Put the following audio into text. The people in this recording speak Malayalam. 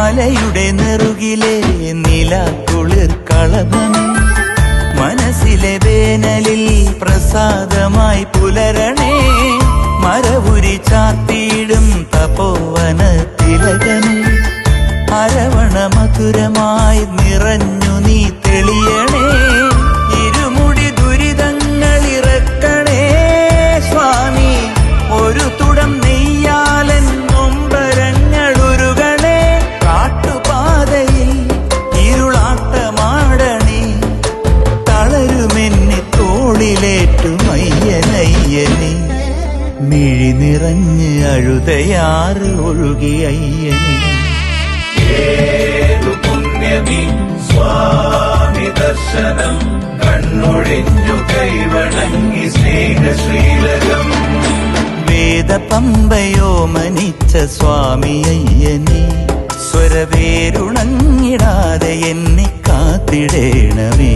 മലയുടെ നെറുകിലെ നിലാക്കുളിർ കളഭമേ, മനസ്സിലെ വേനലിൽ പ്രസാദമായി പുലരണേ. മരവുരി ചാത്തിയിടും തപോവന തിലകമേ, അരവണ മധുരമായി നിറഞ്ഞു നീ തെളിയണേ. ഇരുമുടി ദുരിതങ്ങൾ ഇറക്കണേ സ്വാമി, ഒരു തുടം നെയ്യാലൻ നൊമ്പരങ്ങൾ ഉരുകണേ. കാട്ടുപാതയിൽ ഇരുളാട്ടമാടണേ, തളരുമെന്നെ തോളിലേറ്റുമയ്യനയ്യനെ. മിഴി നിറഞ്ഞ് അഴുതയാറ് ഒഴുകി അയ്യനെ. ഏതു പുണ്യമീ സ്വാമി ദർശനം, കണ്ണൊഴിഞ്ഞു കൈവണങ്ങി സ്നേഹശ്രീലകം. വേദപമ്പയോ മനിച്ച സ്വാമി അയ്യനെ, സ്വരവേരുണങ്ങിടാതെ എന്നെ കാത്തിടേണമേ.